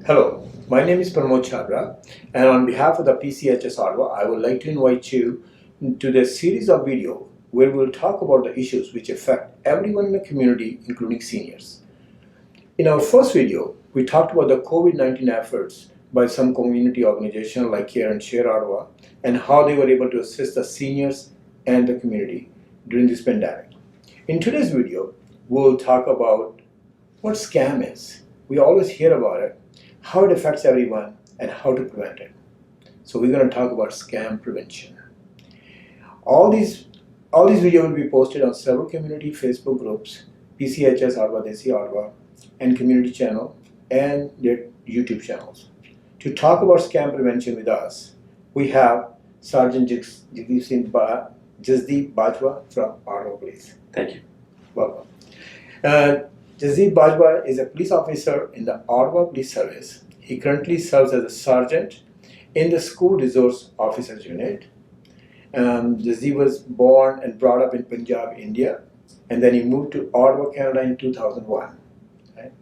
Hello, my name is Parmod Chhabra, and on behalf of the PCHS Ottawa, I would like to invite you to the series of video where we'll talk about the issues which affect everyone in the community, including seniors. In our first video, we talked about the COVID-19 efforts by some community organizations like Care and Share Ottawa and how they were able to assist the seniors and the community during this pandemic. In today's video, we'll talk about what scam is. We always hear about it, how it affects everyone, and how to prevent it. So we're going to talk about scam prevention. All these videos will be posted on several community Facebook groups, PCHS Ottawa, Desi Ottawa, and community channel, and their YouTube channels. To talk about scam prevention with us, we have Sergeant Jasdeep Bajwa from Ottawa Police. Thank you. Welcome. Jasdeep Bajwa is a police officer in the Ottawa Police Service. He currently serves as a sergeant in the School Resource Officers Unit. Jasdeep was born and brought up in Punjab, India, and then he moved to Ottawa, Canada in 2001. Right?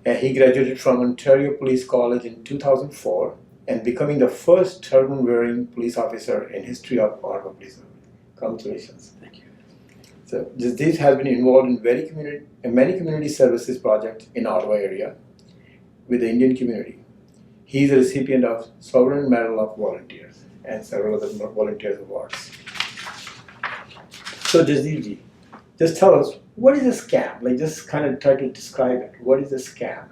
And he graduated from Ontario Police College in 2004 and becoming the first turban-wearing police officer in history of Ottawa Police Service. Congratulations. Thank you. So Jasdeep has been involved in many community services projects in Ottawa area with the Indian community. He is a recipient of Sovereign Medal of Volunteers and several other volunteers awards. So Jasdeep, just tell us, what is a scam? Like, just kind of try to describe it. What is a scam?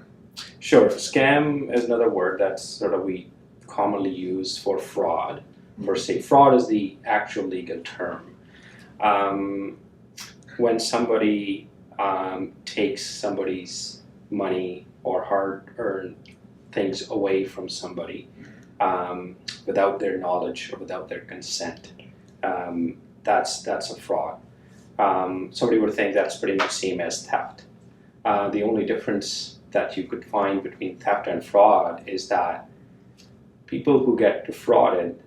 Sure. Scam is another word that's sort of we commonly use for fraud. Per se, fraud is the actual legal term. When somebody takes somebody's money or hard-earned things away from somebody without their knowledge or without their consent, that's a fraud. Somebody would think that's pretty much same as theft. The only difference that you could find between theft and fraud is that people who get defrauded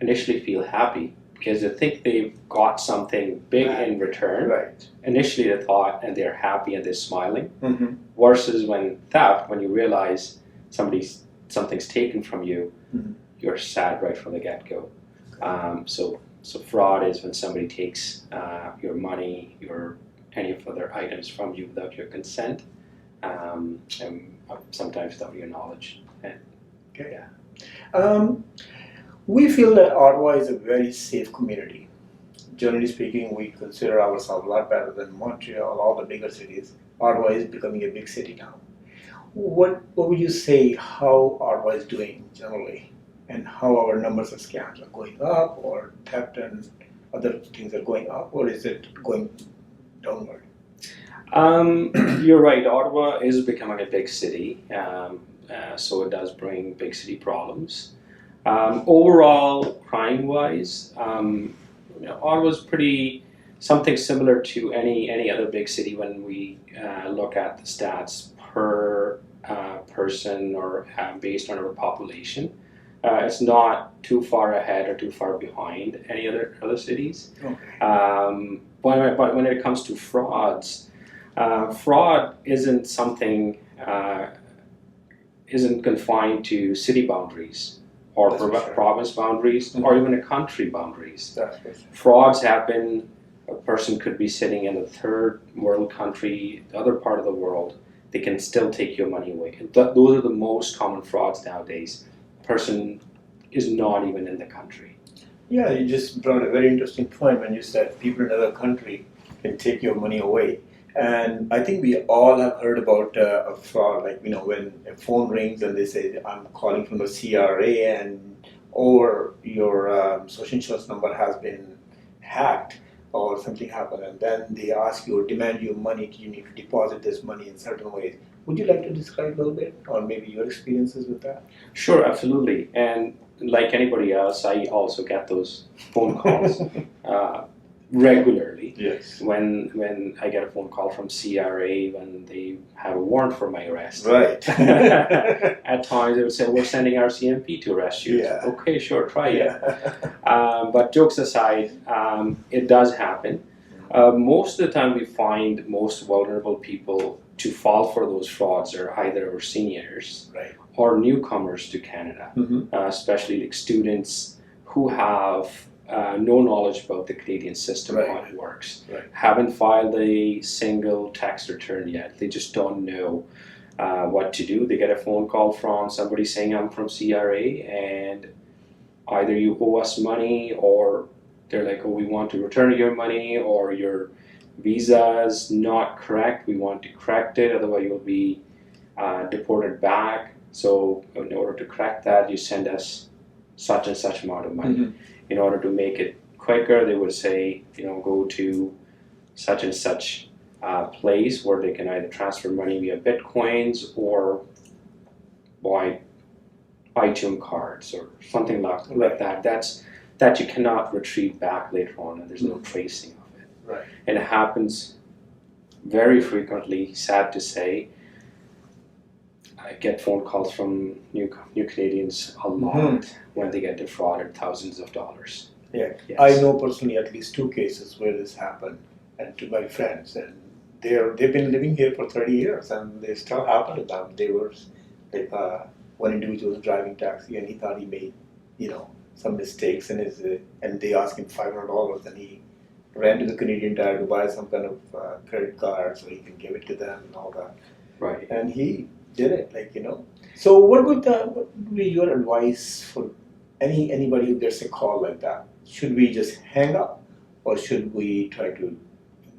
initially feel happy because they think they've got something big in return. Right. Initially they thought, and they're happy and they're smiling. Mm-hmm. Versus when theft, when you realize something's taken from you, Mm-hmm. you're sad right from the get-go. So fraud is when somebody takes your money, any of other items from you without your consent, and sometimes without your knowledge. Okay. Yeah. We feel that Ottawa is a very safe community. Generally speaking, we consider ourselves a lot better than Montreal, all the bigger cities. Ottawa is becoming a big city now. What would you say how Ottawa is doing generally, and how our numbers of scams are going up, or theft and other things are going up, or is it going downward? You're right. Ottawa is becoming a big city, so it does bring big city problems. Overall, crime-wise, Ottawa's pretty something similar to any other big city when we look at the stats per person or based on our population. It's not too far ahead or too far behind any other cities. Okay. But when it comes to frauds, fraud isn't something isn't confined to city boundaries or province boundaries, Mm-hmm. or even a country boundaries. That's good. Frauds happen. A person could be sitting in a third world country, the other part of the world. They can still take your money away. And those are the most common frauds nowadays. A person is not even in the country. Yeah, you just brought a very interesting point when you said people in another country can take your money away. And I think we all have heard about a fraud, like, when a phone rings and they say, I'm calling from the CRA, or your social insurance number has been hacked or something happened, and then they ask you or demand you money, you need to deposit this money in certain ways. Would you like to describe a little bit, or maybe your experiences with that? Sure, absolutely. And like anybody else, I also get those phone calls regularly. Yes. When I get a phone call from CRA when they have a warrant for my arrest. Right. At times they would say, we're sending our CMP to arrest you. Yeah. Okay, sure, try it. But jokes aside, it does happen. Most of the time we find most vulnerable people to fall for those frauds are either our seniors Right. or newcomers to Canada, especially like students who have no knowledge about the Canadian system, Right. how it works, Right. haven't filed a single tax return yet. They just don't know what to do. They get a phone call from somebody saying, I'm from CRA, and either you owe us money, or they're like, oh, we want to return your money, or your visa is not correct, we want to correct it, otherwise you'll be deported back. So in order to correct that, you send us such and such amount of money. In order to make it quicker, they would say, go to such and such place where they can either transfer money via Bitcoins or buy iTunes cards or something like that. That you cannot retrieve back later on, and there's no tracing of it. Right. And it happens very frequently, sad to say. I get phone calls from new Canadians a lot when they get defrauded thousands of dollars. Yeah, Yes. I know personally at least 2 cases where this happened, and to my friends, and they've been living here for 30 years, and they still happen to them. They were like one individual was driving taxi, and he thought he made some mistakes in his, and they asked him $500, and he ran to the Canadian Tire to buy some kind of credit card so he can give it to them and all that. Right. And he did it, So what would be your advice for anybody who gets a call like that? Should we just hang up, or should we try to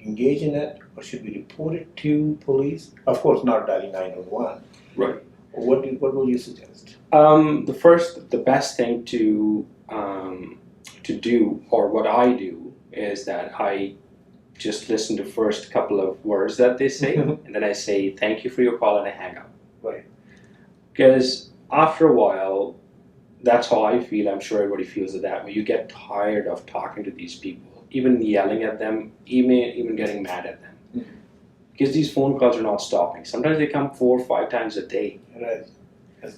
engage in it, or should we report it to police? Of course, not dialing 911. Right. What would you suggest? The best thing to do, or what I do, is that I just listen to first couple of words that they say, and then I say thank you for your call, and I hang up. Right. Because after a while, that's how I feel. I'm sure everybody feels it that way. You get tired of talking to these people, even yelling at them, even getting mad at them. Because these phone calls are not stopping. Sometimes they come 4 or 5 times a day. Right.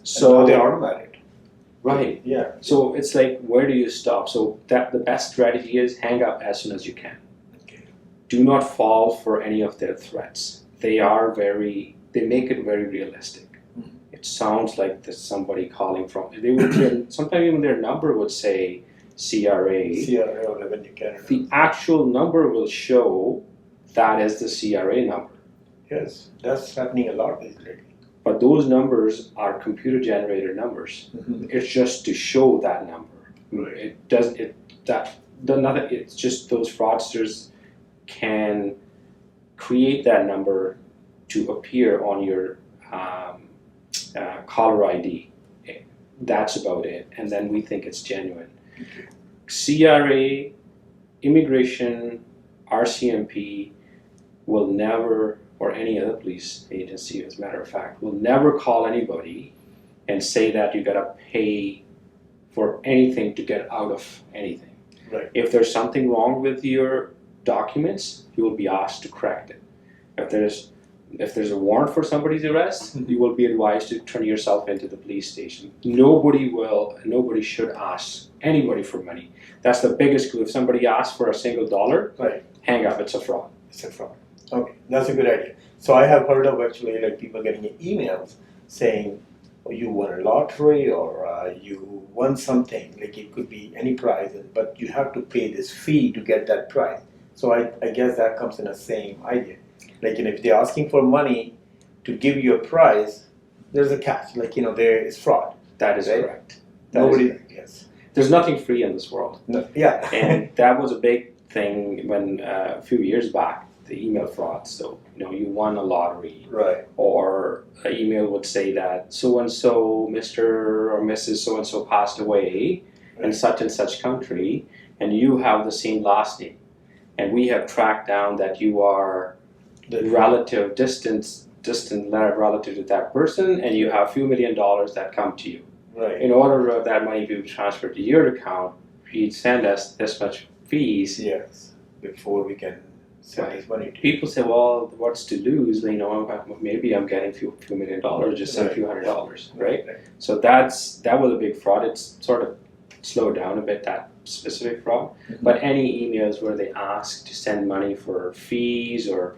So and they're automatic. Right. Yeah. So it's like, where do you stop? So that the best strategy is hang up as soon as you can. Okay. Do not fall for any of their threats. They make it very realistic. It sounds like there's somebody calling from. Sometimes even their number would say CRA. CRA or Revenue Canada. The actual number will show that is the CRA number. Yes, that's happening a lot lately. But those numbers are computer generated numbers. It's just to show that number. Right. It's just those fraudsters can create that number to appear on your caller ID. That's about it, and then we think it's genuine. Okay. CRA, immigration, RCMP will never, or any other police agency, as a matter of fact, will never call anybody and say that you gotta pay for anything to get out of anything. Right. If there's something wrong with your documents, you will be asked to correct it. If there's a warrant for somebody's arrest, you will be advised to turn yourself into the police station. Nobody should ask anybody for money. That's the biggest clue. If somebody asks for a single dollar, Right. hang up, it's a fraud. It's a fraud. Okay, that's a good idea. So I have heard of actually like people getting emails saying, oh, you won a lottery, or you won something, like it could be any prize, but you have to pay this fee to get that prize. So I guess that comes in the same idea. Like, if they're asking for money to give you a prize, there's a catch. Like, there is fraud. That is Right? correct. Yes. There's nothing free in this world. No, yeah. And that was a big thing when a few years back, the email fraud. So, you won a lottery. Right. Or an email would say that so-and-so, Mr. or Mrs. so-and-so passed away in such and such country, and you have the same last name. And we have tracked down that you are the distant relative to that person, and you have a few $1 million that come to you. Right. In order for that money to be transferred to your account, you'd send us this much fees. Yes. Before we can send this money to you. People say, well, what's to lose? Maybe I'm getting a few $1 million, just send a few $100, right? So that was a big fraud. It's sort of slowed down a bit, that specific fraud. But any emails where they ask to send money for fees or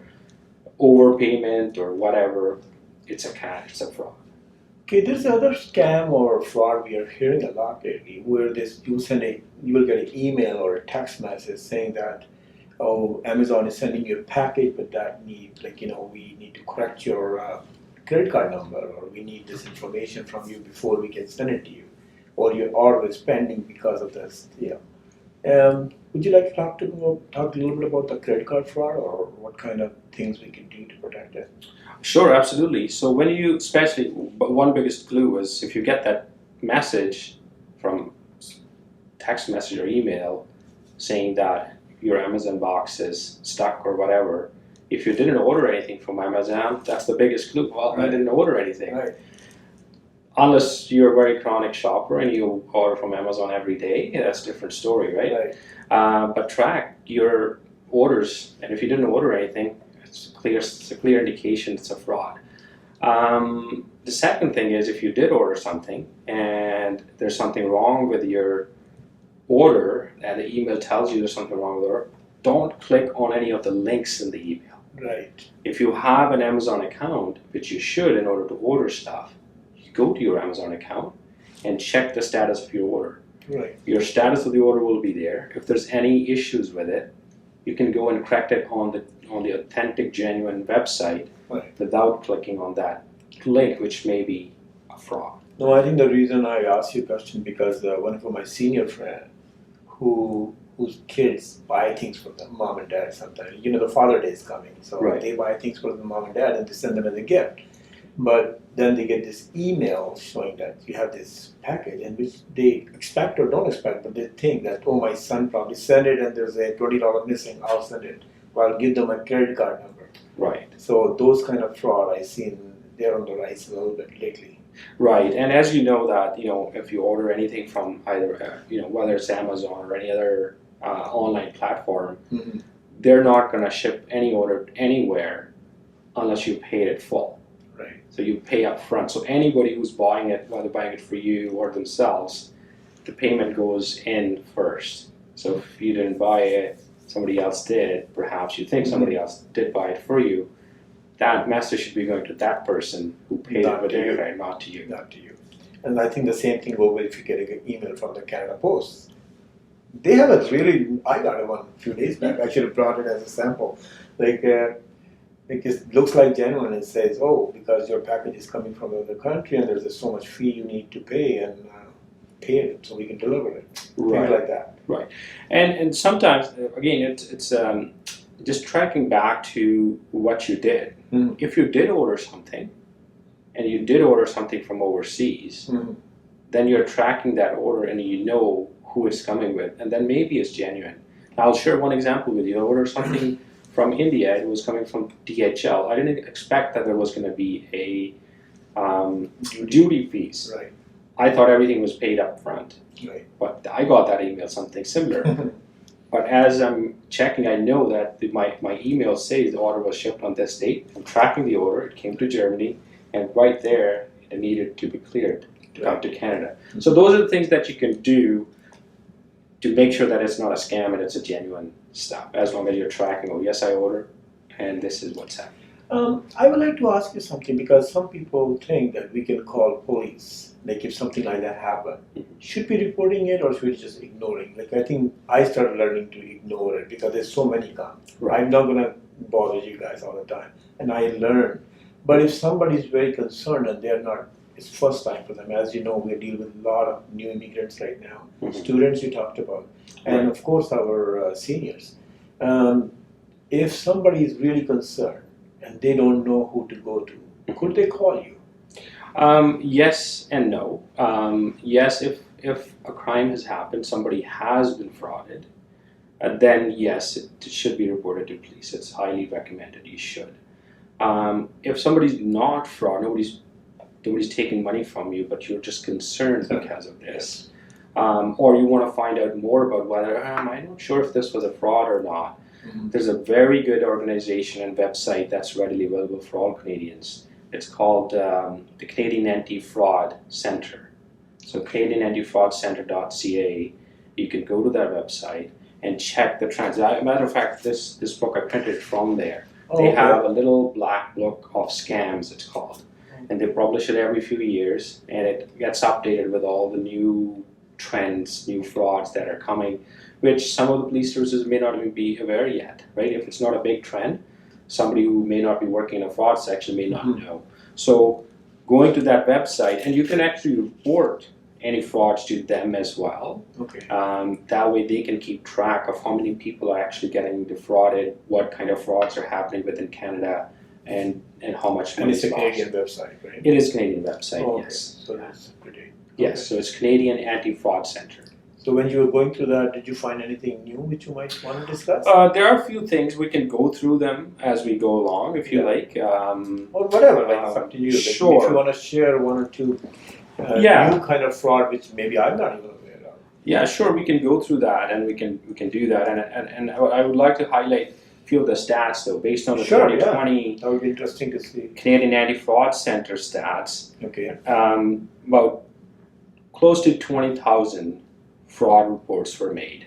overpayment or whatever, it's a fraud. Okay, there's another scam or fraud we are hearing a lot lately, where you will get an email or a text message saying that, oh, Amazon is sending you a package, but that we need to correct your credit card number, or we need this information from you before we can send it to you, or your order is pending because of this. Would you like to talk a little bit about the credit card fraud, or what kind of things we can do to protect it? Sure, absolutely. So when you, especially, but one biggest clue is if you get that message from text message or email saying that your Amazon box is stuck or whatever, if you didn't order anything from Amazon, that's the biggest clue. Well, I didn't order anything. Right. Unless you're a very chronic shopper and you order from Amazon every day, that's a different story, right? But track your orders, and if you didn't order anything, it's a clear indication it's a fraud. The second thing is, if you did order something and there's something wrong with your order and the email tells you there's something wrong with the order, don't click on any of the links in the email. Right. If you have an Amazon account, which you should in order to order stuff, you go to your Amazon account and check the status of your order. Right. Your status of the order will be there. If there's any issues with it, you can go and correct it on the authentic, genuine website without clicking on that link, which may be a fraud. No, I think the reason I asked you a question because one of my senior friend whose kids buy things for the mom and dad sometimes. The Father Day is coming, so they buy things for the mom and dad and they send them as a gift. But then they get this email showing that you have this package, and which they expect or don't expect, but they think that, oh, my son probably sent it and there's a $20 missing, I'll send it. Well, I'll give them a credit card number. Right. So those kind of fraud I've seen, they're on the rise a little bit lately. Right, and as you know that, if you order anything from either, whether it's Amazon or any other online platform, they're not going to ship any order anywhere unless you paid it full. Right. So you pay up front. So anybody who's buying it, whether buying it for you or themselves, the payment goes in first. So if you didn't buy it, somebody else did, perhaps you think somebody else did buy it for you, that message should be going to that person who paid it with their credit, not to you. Not to you. And I think the same thing will if you get an email from the Canada Post. They have I got one a few days back. I should have brought it as a sample. It looks like genuine. It says, oh, because your package is coming from another country and there's so much fee you need to pay, and pay it so we can deliver it. Right. Things like that. Right. And sometimes, again, it's just tracking back to what you did. If you did order something, and you did order something from overseas, then you're tracking that order and you know who it's coming with, and then maybe it's genuine. I'll share one example with you. I ordered something from India. It was coming from DHL. I didn't expect that there was going to be a duty fees. Right. I thought everything was paid up front. Right. But I got that email, something similar. But as I'm checking, I know that my email says the order was shipped on this date. I'm tracking the order. It came to Germany, and right there, it needed to be cleared to come to Canada. So those are the things that you can do to make sure that it's not a scam and it's a genuine stuff, as long as you're tracking, oh, yes, I ordered, and this is what's happening. I would like to ask you something, because some people think that we can call police, if something like that happens. Should we be reporting it, or should we just ignoring? I think I started learning to ignore it because there's so many come. Right. I'm not going to bother you guys all the time, and I learned. But if somebody is very concerned and they're not, it's first time for them. As you know, we deal with a lot of new immigrants right now, students you talked about, and of course our seniors. If somebody is really concerned and they don't know who to go to, could they call you? Yes and no. Yes, if a crime has happened, somebody has been frauded, then yes, it should be reported to police. It's highly recommended. You should. If somebody's not fraud, nobody's taking money from you, but you're just concerned because of this, or you want to find out more about whether I'm not sure if this was a fraud or not. There's a very good organization and website that's readily available for all Canadians. It's called the Canadian Anti-Fraud Centre. So CanadianAntiFraudCentre.ca. You can go to that website and check the transaction. Matter of fact, this book I printed from there. Oh, They okay. have a little black book of scams, it's called. And they publish it every few years, and it gets updated with all the new trends, new frauds that are coming, which some of the police services may not even be aware yet, right? If it's not a big trend, somebody who may not be working in a fraud section may not know. So going to that website, and you can actually report any frauds to them as well. Okay. That way they can keep track of how many people are actually getting defrauded, what kind of frauds are happening within Canada, and how much And money it's a is lost. Canadian website, right? It is Canadian website, Oh, okay. yes. So that's pretty. Yes, so it's Canadian Anti-Fraud Center. So when you were going through that, did you find anything new which you might want to discuss? There are a few things, we can go through them as we go along if you Yeah. like. Or whatever, like it's up to you. Like, sure. If you want to share one or two Yeah. new kind of fraud which maybe I'm not even aware of. Yeah, sure, we can go through that and we can do that. And I would like to highlight a few of the stats though, based on the Sure, 2020 That would be interesting to see. Canadian Anti-Fraud Center stats. Okay. About close to 20,000 fraud reports were made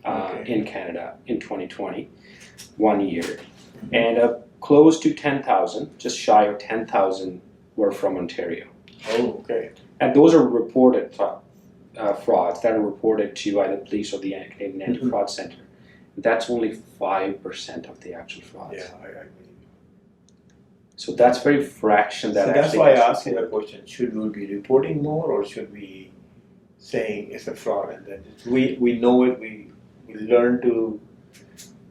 Okay. in Canada in 2020, 1 year. And close to 10,000, just shy of 10,000, were from Ontario. Oh, okay. And those are reported frauds that are reported to either police or the Canadian Anti-Fraud Center. That's only 5% of the actual frauds. Yeah, I believe. So that's very fraction that So that's actually why I gets asked you the reported. question, should we be reporting more or should we saying it's a fraud and then we know it, we learn to,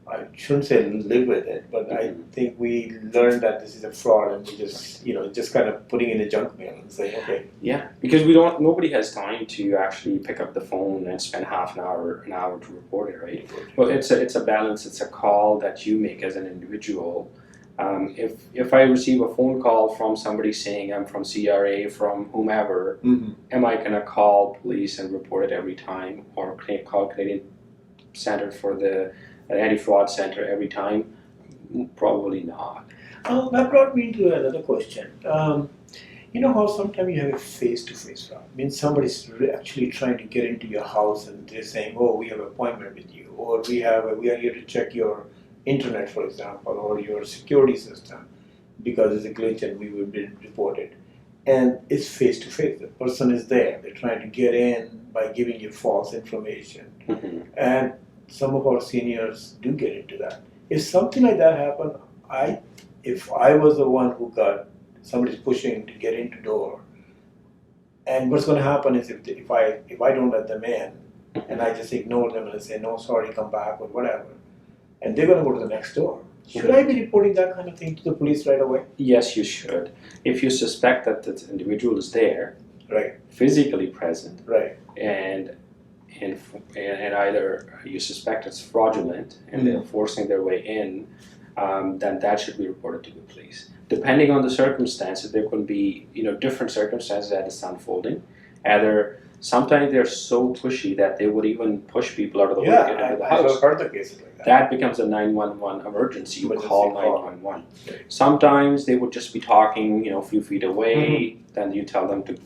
I shouldn't say live with it, but I think we learn that this is a fraud and we just, just kind of putting in a junk mail and saying, okay. Yeah, because nobody has time to actually pick up the phone and spend half an hour to report it, right? Well, it's a balance, it's a call that you make as an individual. If I receive a phone call from somebody saying I'm from CRA, from whomever, am I gonna call police and report it every time, or call Canadian Center for the Anti-Fraud Center every time? Probably not. That brought me to another question. You know how sometimes you have a face-to-face fraud? I mean, somebody's actually trying to get into your house and they're saying, oh, we have an appointment with you, or we are here to check your internet, for example, or your security system, because there's a glitch and we will be reported. And it's face-to-face. The person is there. They're trying to get in by giving you false information. And some of our seniors do get into that. If something like that happened, if I was the one who got somebody's pushing to get into door, and what's going to happen is if I don't let them in, and I just ignore them and I say no, sorry, come back or whatever, and they're going to go to the next door. Should I be reporting that kind of thing to the police right away? Yes, you should. If you suspect that the individual is there, Right. physically present, Right. and either you suspect it's fraudulent and they're forcing their way in, then that should be reported to the police. Depending on the circumstances, there could be different circumstances that is unfolding. Either sometimes they're so pushy that they would even push people out of the way to get into the house. I've heard the cases like that. That becomes a 911 emergency. You Emergency call call. 911. Right. Sometimes they would just be talking, a few feet away. Then you tell them to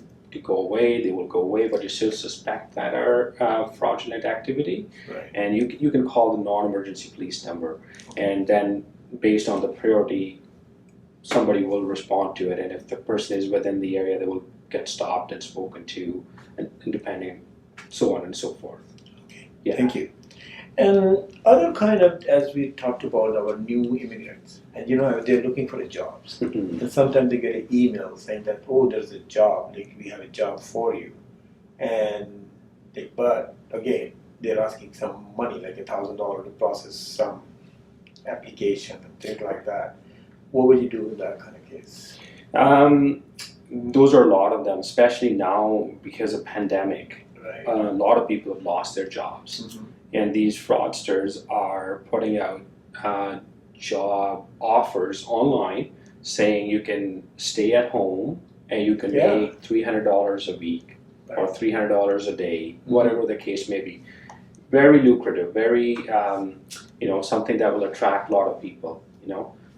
go away. They will go away, but you still suspect that are fraudulent activity. Right. And you can call the non-emergency police number, and then based on the priority, somebody will respond to it. And if the person is within the area, they will get stopped and spoken to, and depending, so on and so forth. Okay. Yeah. Thank you. And other kind of, as we talked about, our new immigrants, and they're looking for the jobs. And sometimes they get an email saying that, oh, there's a job, like we have a job for you. And but again, they're asking some money, like $1,000 to process some application and things like that. What would you do in that kind of case? Those are a lot of them, especially now because of pandemic. Right. A lot of people have lost their jobs. And these fraudsters are putting out job offers online saying you can stay at home and you can make $300 a week or $300 a day, whatever the case may be. Very lucrative, very, something that will attract a lot of people,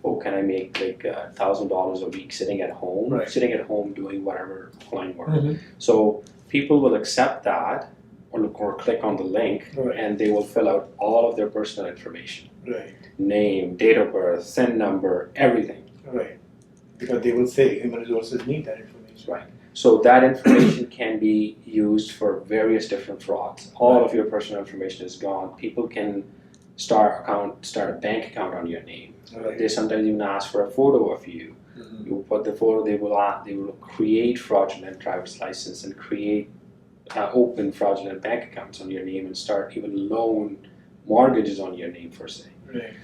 Oh, can I make like $1,000 a week sitting at home? Right. Sitting at home doing whatever online work. So people will accept that or click on the link, Right. and they will fill out all of their personal information. Right. Name, date of birth, SIN number, everything. Right. Because they will say human resources need that information. Right. So that information can be used for various different frauds. All of your personal information is gone. People can start a bank account on your name. Right. They sometimes even ask for a photo of you. Mm-hmm. You put the photo. They will create fraudulent driver's license and create open fraudulent bank accounts on your name and start even loan mortgages on your name, for say. Right.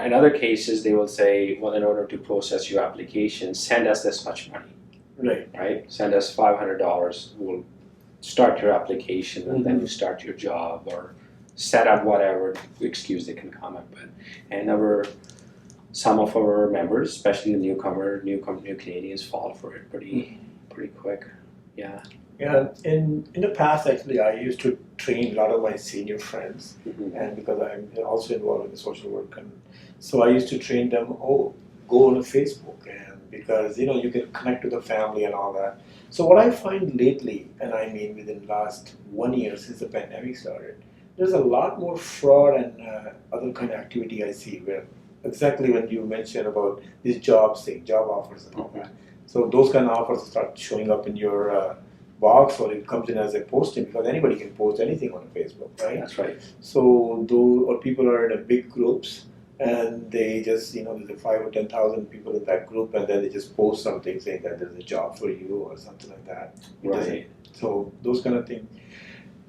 In other cases, they will say, well, in order to process your application, send us this much money. Right. Right? Send us $500. We'll start your application, and then you start your job or set up whatever excuse they can come up with. And some of our members, especially the new Canadians, fall for it pretty quick. Yeah. Yeah. In the past, actually, I used to train a lot of my senior friends, Mm-hmm. and because I'm also involved in the social work, and so I used to train them. Oh, go on Facebook, and because you can connect to the family and all that. So what I find lately, and I mean within the last 1 year since the pandemic started, there's a lot more fraud and other kind of activity I see where exactly when you mentioned about these job offers and all that. So those kind of offers start showing up in your box, or it comes in as a posting, because anybody can post anything on Facebook, right? That's right. So people are in a big groups, and they just there's 5 or 10,000 people in that group, and then they just post something saying that there's a job for you or something like that. Right. So those kind of things.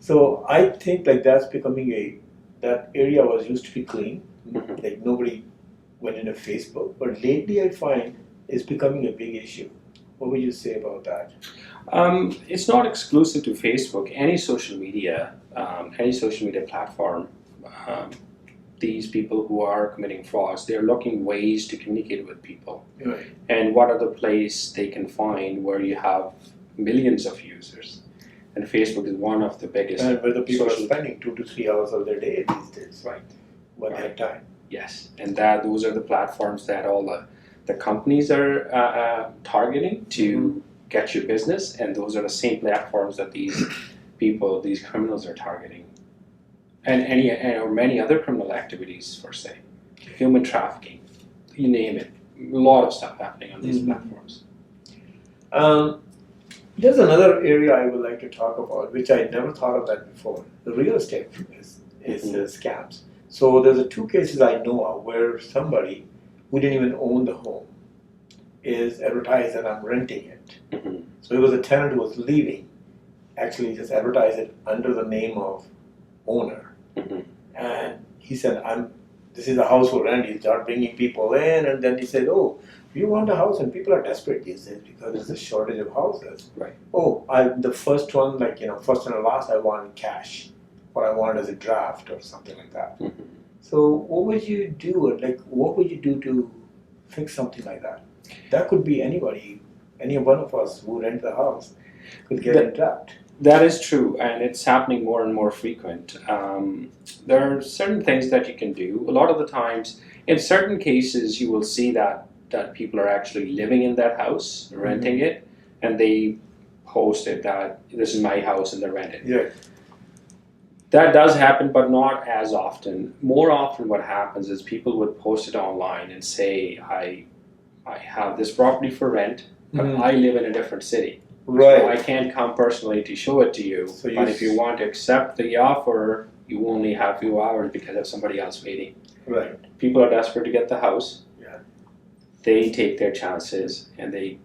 So I think like that's becoming that area was used to be clean, Mhm. like nobody went into Facebook, but lately I find it's becoming a big issue. What would you say about that? It's not exclusive to Facebook. Any social media platform, these people who are committing frauds, they're looking ways to communicate with people. Right. And what other place they can find where you have millions of users? And Facebook is one of the biggest. And where the people are social- spending 2 to 3 hours of their day these days, Right. when they have time. Yes, and those are the platforms that all the companies are targeting to get your business, and those are the same platforms that these criminals are targeting, and or many other criminal activities, for say, human trafficking, you name it, a lot of stuff happening on these platforms. There's another area I would like to talk about, which I never thought of that before. The real estate is scams. So there's 2 cases I know of where somebody who didn't even own the home is advertised that I'm renting it. Mhm. So it was a tenant who was leaving, actually just advertised it under the name of owner. Mhm. And he said, this is a house for rent. He started bringing people in, and then he said, oh, you want a house, and people are desperate these days because there's a shortage of houses. Right. Oh, the first one, first and last, I want cash, or I want as a draft or something like that. Mhm. So what would you do? What would you do to fix something like that? That could be anybody, any one of us who rent the house could get entrapped. That is true, and it's happening more and more frequent. There are certain things that you can do. A lot of the times, in certain cases, you will see that people are actually living in that house, renting it, and they post it that this is my house and they're renting. Yeah. That does happen, but not as often. More often what happens is people would post it online and say, I have this property for rent, but I live in a different city. Right. So I can't come personally to show it to you, So but if you want to accept the offer, you only have a few hours because of somebody else waiting. Right. People are desperate to get the house. Yeah. They take their chances and they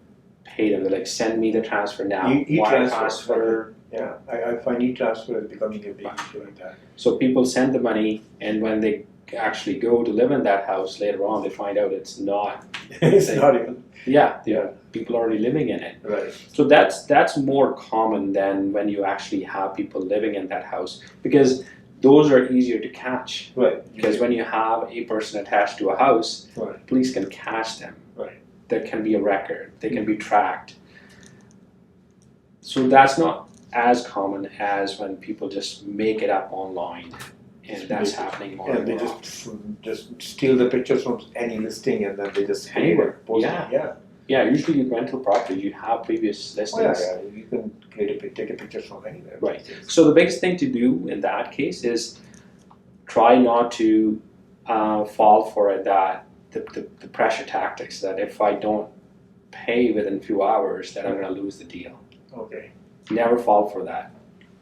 pay them. They're like, send me the transfer now. E-transfer. Transfer. Yeah, I find e-transfer is becoming a big issue like that. So people send the money, and when they actually go to live in that house later on, they find out it's not. It's not even. Yeah, people already living in it. Right. So that's more common than when you actually have people living in that house, because those are easier to catch. Right. Because when you have a person attached to a house, Right. police can catch them. Right. There can be a record. They can be tracked. So that's not as common as when people just make it up online, and that's happening more And and they more. just steal the pictures from any listing, and then they just Anywhere. post Yeah. it. Yeah. Yeah, usually with rental properties, you have previous listings. You can take a picture from anywhere. Right. So the biggest thing to do in that case is try not to fall for it, that the pressure tactics, that if I don't pay within a few hours, that I'm going to lose the deal. Okay. Never fall for that.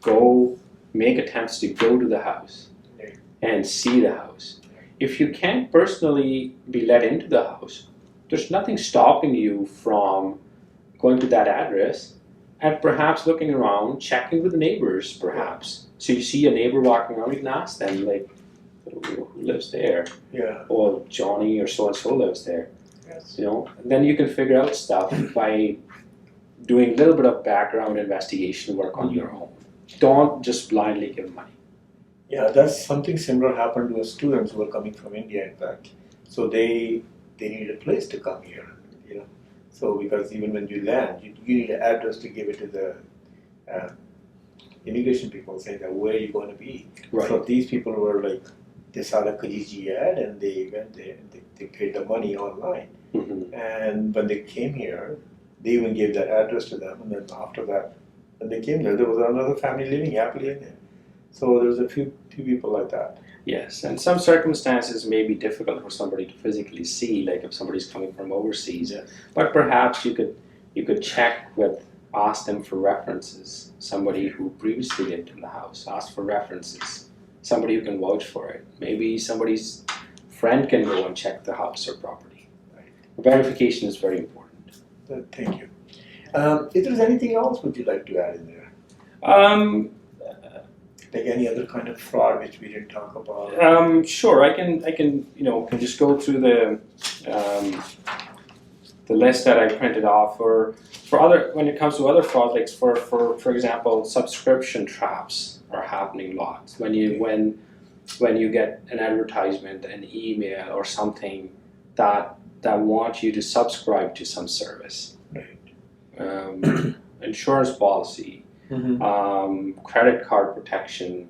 Go make attempts to go to the house Okay. and see the house. If you can't personally be let into the house, there's nothing stopping you from going to that address and perhaps looking around, checking with the neighbors perhaps. So you see a neighbor walking around, you can ask them, like, who lives there? Yeah. Or Johnny or so-and-so lives there. Yes. You know, and then you can figure out stuff by doing a little bit of background investigation work on your own. Don't just blindly give money. Yeah, that's something similar happened to us students who were coming from India, in fact. So they need a place to come here, you know. So because even when you land, you need an address to give it to the immigration people, saying that where are you going to be. Right. So these people were like, they saw the Kijiji ad and they went there and they paid the money online. Mm-hmm. And when they came here, they even gave that address to them. And then after that, when they came there was another family living happily in there. So there's a few people like that. Yes, and some circumstances may be difficult for somebody to physically see, like if somebody's coming from overseas. Yes. But perhaps you could check with, ask them for references. Somebody who previously lived in the house, ask for references. Somebody who can vouch for it. Maybe somebody's friend can go and check the house or property. Right. Verification is very important. Thank you. If there's anything else, would you like to add in there? Like any other kind of fraud which we didn't talk about? Sure, I can can just go through the list that I printed off for other, when it comes to other frauds, like for example, subscription traps are happening lots. When you get an advertisement, an email or something that wants you to subscribe to some service. Right. Insurance policy, Mm-hmm. credit card protection,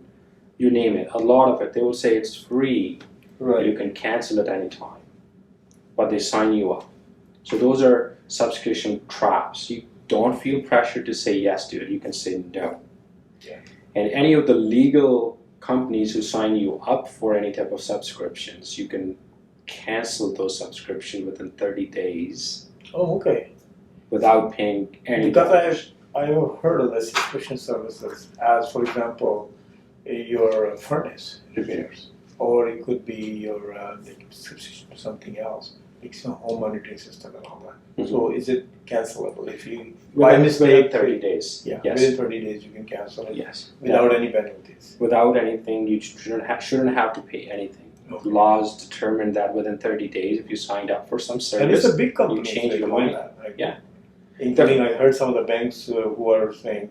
you name it. A lot of it, they will say it's free. Right. You can cancel at any time, but they sign you up. So those are subscription traps. You don't feel pressure to say yes to it. You can say no. Yeah. And any of the legal companies who sign you up for any type of subscriptions, you can cancel those subscriptions within 30 days Oh, okay. without paying any. Because I have heard of the subscription services as, for example, your furnace repairs, or it could be your like subscription to something else, like some home monitoring system and all that. Mm-hmm. So is it cancelable if you Within 30 days. Yeah, Yes. within 30 days you can cancel it Yes. without any penalties. Without anything, you shouldn't have to pay anything. Okay. Laws determine that within 30 days, if you signed up for some service, And it's a big company. you change your mind. Like, Yeah. Including, I heard some of the banks who are saying,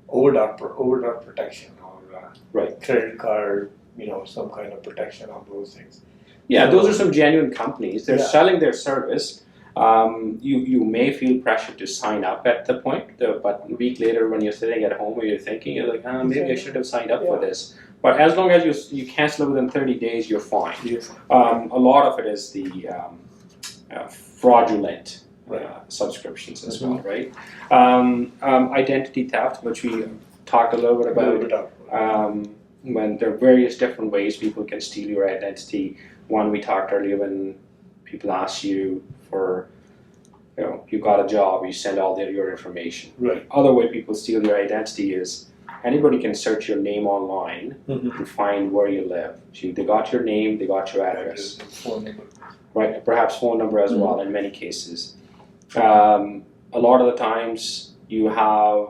overdraft protection or Right. credit card, some kind of protection on those things. Yeah, So- those are some genuine companies. They're Yeah. selling their service. You may feel pressure to sign up at the point, but a week later when you're sitting at home or you're thinking, you're like, maybe I should have signed up for Yeah. this. But as long as you cancel it within 30 days, you're fine. Yes. A lot of it is the fraudulent Right. subscriptions as Mhm. well, right? Identity theft, which we talked a little bit about. When there are various different ways people can steal your identity. One, we talked earlier, when people ask you for, you got a job, you send all your information. Right. Other way people steal your identity is anybody can search your name online Mm-hmm. and find where you live. So they got your name, they got your address, Phone number. right? Perhaps phone number as Mhm. well in many cases. A lot of the times you have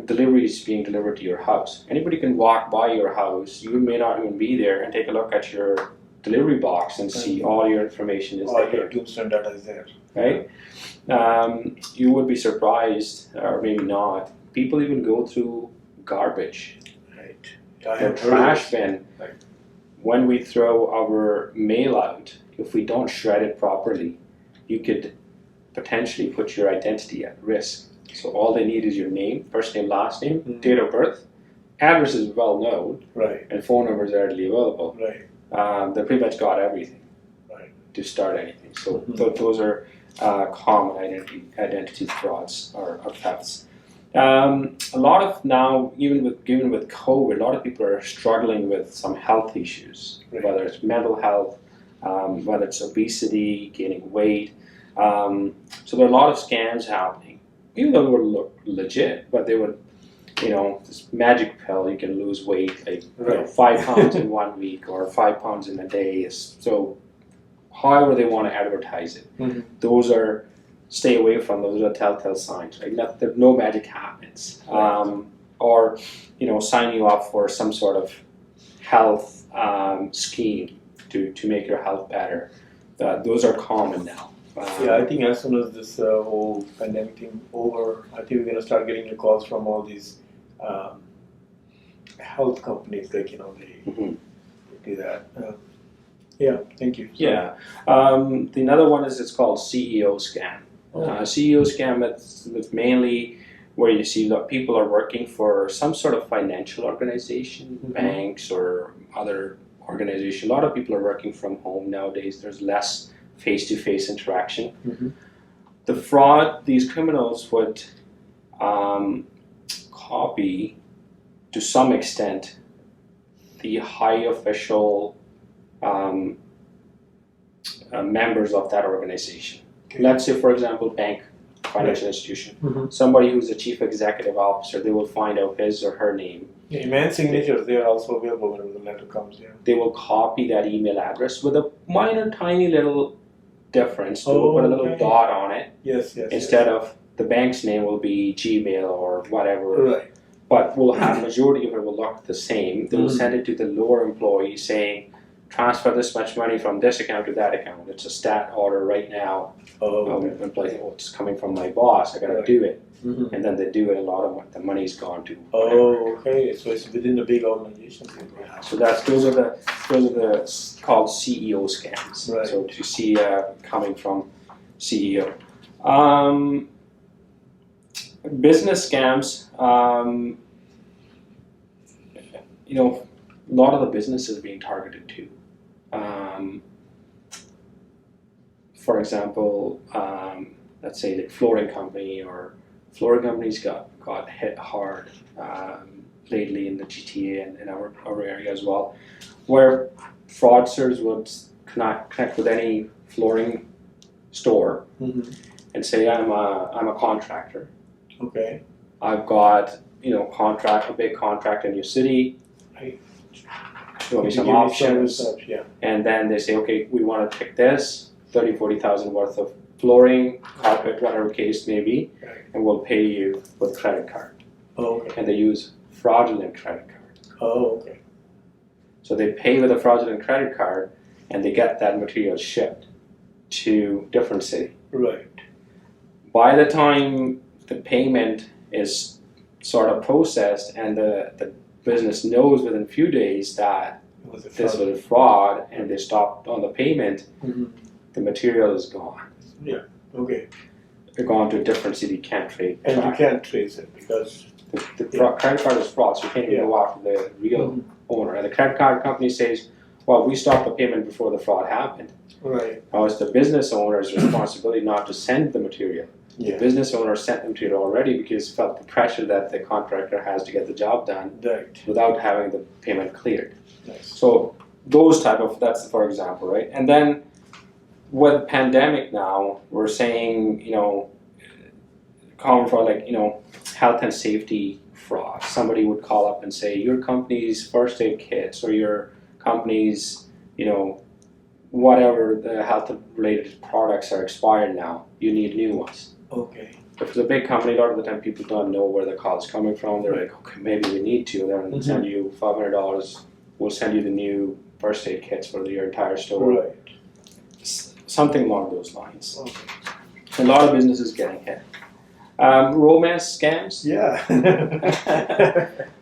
deliveries being delivered to your house. Anybody can walk by your house, you may not even be there, and take a look at your delivery box and see all your information is All your there, tombstone data is there. right? You would be surprised, or maybe not, people even go through garbage. Right. I The have heard trash of bin, Right. when we throw our mail out, if we don't shred it properly, you could potentially put your identity at risk. So all they need is your name, first name, last name, Mhm. date of birth, address is well known, Right. and phone number is readily available. Right. They pretty much got everything Right. to start anything. So Mhm. those are common identity frauds or thefts. A lot of now, even with COVID, a lot of people are struggling with some health issues, Right. whether it's mental health, whether it's obesity, gaining weight. So there are a lot of scams happening, even though they would look legit, but they would, this magic pill, you can lose weight, like 5 pounds in 1 week or 5 pounds in a day. So however they want to advertise it, Mhm. stay away from those are telltale signs, right? No magic happens. Or, sign you up for some sort of health scheme to make your health better. Those are common now. Yeah, I think as soon as this whole pandemic thing over, I think we're gonna start getting the calls from all these health companies, like they Mhm. do that. Yeah, thank you. Yeah. The another one is it's called CEO scam. CEO scam, it's mainly where you see that people are working for some sort of financial organization, Mhm. banks or other organization. A lot of people are working from home nowadays. There's less face-to-face interaction. Mhm. The fraud, these criminals would copy to some extent the high official members of that organization. Okay. Let's say, for example, bank, financial institution. Mhm. Somebody who's a chief executive officer, they will find out his or her name. Yeah, man signatures, they are also available when the letter comes. Yeah. They will copy that email address with a minor, tiny little difference. They will put a little Okay. dot on it. Yes. Instead of the bank's name will be Gmail or whatever. Right. But will have majority of it will look the same. They will send it to the lower employee saying, transfer this much money from this account to that account. It's a stat order right now. Okay. Employee saying, it's coming from my boss. I gotta Right. do it. Mhm. And then they do it. A lot of the money's gone to. Oh, okay. So it's within the big organizations. So those are the called CEO scams. Right. So to see coming from CEO. Business scams. A lot of the businesses being targeted too. For example, let's say the flooring company or flooring companies got hit hard lately in the GTA and in our area as well, where fraudsters would connect with any flooring store Mhm. and say, I'm a contractor. Okay. I've got a big contract in your city. Right. Show me You some give me options. such, yeah. And then they say, okay, we want to pick this, 30,000, 40,000 worth of flooring, carpet, whatever case may be, Right. and we'll pay you with credit card. Oh, okay. And they use fraudulent credit card. Oh, okay. So they pay with a fraudulent credit card and they get that material shipped to different city. Right. By the time the payment is sort of processed and the business knows within a few days that It was a this fraud. was a fraud and they stopped on the payment, Mhm. the material is gone. Okay. They're gone to a different city, can't trace. And you can't trace it because. The credit card is fraud, so you can't even go after the real Mhm. owner. And the credit card company says, well, we stopped the payment before the fraud happened. Right. Now it's the business owner's responsibility not to send the material. Yeah. The business owner sent the material already because he felt the pressure that the contractor has to get the job done Right. without having the payment cleared. Nice. So those that's for example, right? And then with pandemic now, we're saying, calling for health and safety fraud. Somebody would call up and say, your company's first aid kits or your company's, whatever the health related products are expired now. You need new ones. Okay. If it's a big company, a lot of the time people don't know where the call is coming from. They're like, okay, maybe we need to. They're going to send you $500. We'll send you the new first aid kits for your entire store. Right. Something along those lines. Okay. A lot of businesses getting hit. Romance scams. Yeah.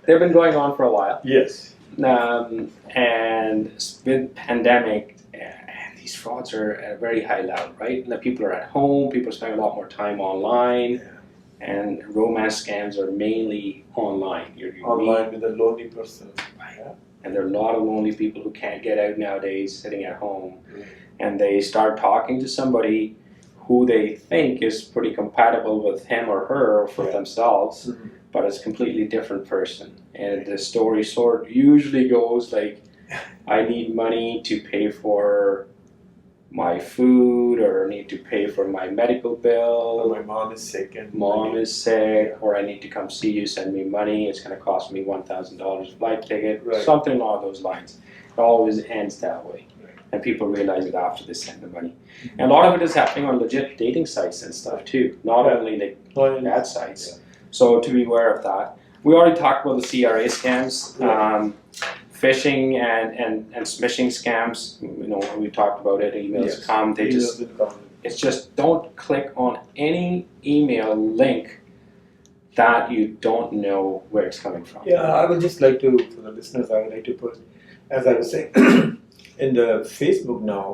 They've been going on for a while. Yes. And with pandemic, these frauds are at a very high level, right? And the people are at home, people are spending a lot more time online, Yeah. and romance scams are mainly online. You're Online with a lonely person. Yeah. and there are a lot of lonely people who can't get out nowadays, sitting at home, Right. and they start talking to somebody who they think is pretty compatible with him or her for Yeah. themselves, Mm-hmm. but it's a completely different person. And the story usually goes like, I need money to pay for my food, or I need to pay for my medical bill. My mom is sick and Mom is sick, or I need to come see you, send me money, it's going to cost me $1,000 flight ticket, Right. something along those lines. It always ends that way. Right. And people realize it after they send the money. And a lot of it is happening on legit dating sites and stuff too, not Yeah. only like Well, bad sites. Yeah. So to be aware of that. We already talked about the CRA scams, Right. phishing and smishing scams. You know, we talked about it. Emails Yes. come, they Emails just will come. it's just don't click on any email link that you don't know where it's coming from. Yeah, I would just like to, for the listeners, I would like to put, as I was saying, in the Facebook now,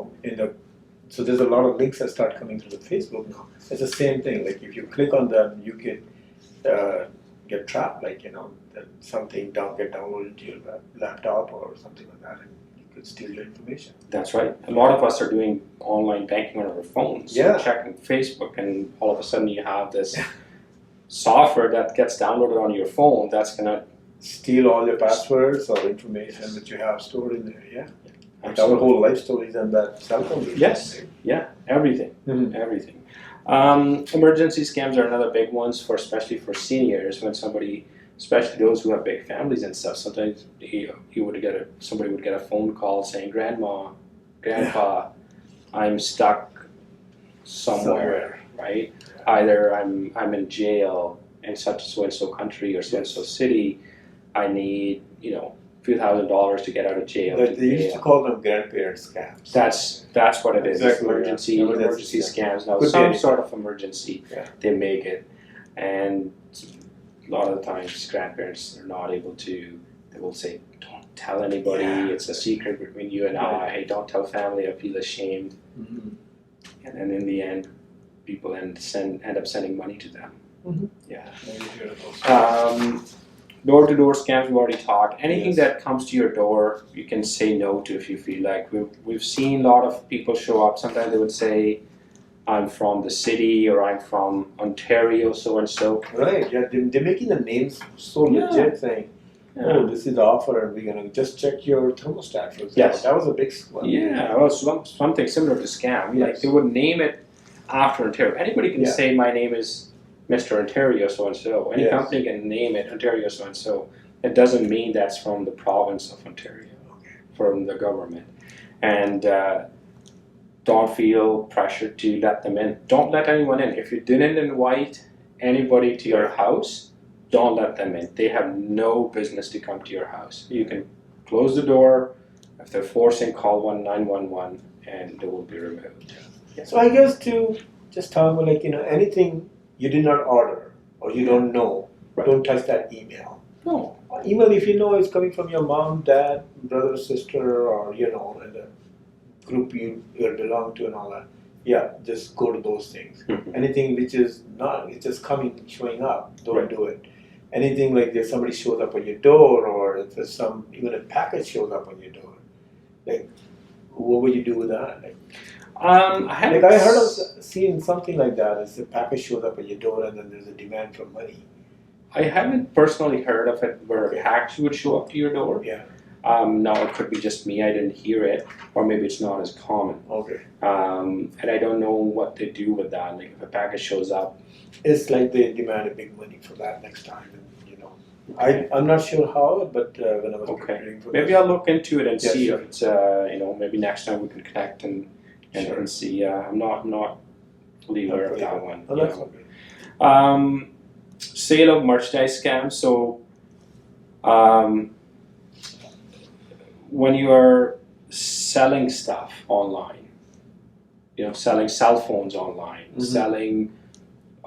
so there's a lot of links that start coming through the Facebook now. It's the same thing. Like if you click on them, you could get trapped. Like that something get downloaded to your laptop or something like that, and you could steal your information. That's right. A lot of us are doing online banking on our phones. Yeah. So checking Facebook, and all of a sudden you have this software that gets downloaded on your phone that's gonna Steal all your passwords or information that you have stored in there. Yeah. Like our Absolutely. whole life stories on that cell phone. Yes. Yeah, everything. Mhm. Everything. Emergency scams are another big ones especially for seniors, when somebody, especially those who have big families and stuff. Sometimes somebody would get a phone call saying, "Grandma, Grandpa, I'm stuck somewhere, right? Either I'm in jail in such so and so country or so and so city. I need a few $1,000s to get out of jail." But they used to call them grandparent scams. That's what it is. Exactly, Emergency yeah. emergency scams. Now Could be some anything. sort of emergency, Yeah. they make it, and a lot of the times grandparents are not able to. They will say, "Don't tell anybody. Yeah. It's a secret between you and I. Hey, don't tell family. I feel ashamed." Mm-hmm. And then in the end, people end up sending money to them. Mhm. Yeah. Yeah. Door-to-door scams, we've already talked. Anything Yes. that comes to your door, you can say no to if you feel like. We've seen a lot of people show up. Sometimes they would say, "I'm from the city," or "I'm from Ontario, so and so." Right, yeah, they're making the names so Yeah. legit, saying, "Oh, this is the offer, and we're gonna just check your thermostat." For example, Yes. that was a big one. Yeah, well, something similar to scam. Like Yes. they would name it after Ontario. Anybody can Yeah. say, "My name is Mr. Ontario, so and so." Any Yes. company can name it Ontario, so and so. It doesn't mean that's from the province of Ontario, from the government. And don't feel pressured to let them in. Don't let anyone in. If you didn't invite anybody to your house, don't let them in. They have no business to come to your house. You can close the door. If they're forcing, call 911 and they will be removed. So I guess to just tell them, like, anything you did not order or you don't know, Right. don't touch that email. No. Email, if you know it's coming from your mom, dad, brother, sister, or and the group you belong to and all that, yeah, just go to those things. Mhm. Anything which is not, it's just showing up, don't Right. do it. Anything like if somebody shows up on your door, or if there's even a package shows up on your door, like, what would you do with that? I heard of seeing something like that. Is the package shows up on your door and then there's a demand for money. I haven't personally heard of it where Okay. a package would show up to your door. Yeah. Now it could be just me, I didn't hear it, or maybe it's not as common. Okay. And I don't know what they do with that. Like if a package shows up, It's like they demand a big money for that next time, and I'm not sure how, but when I was Okay. preparing for maybe this, I'll look into it and Yeah, see sure. if it's maybe next time we can connect and Sure. see. I'm not fully aware of that one. Oh, that's okay. Sale of merchandise scams. So when you are selling stuff online, selling cell phones online, Mhm. selling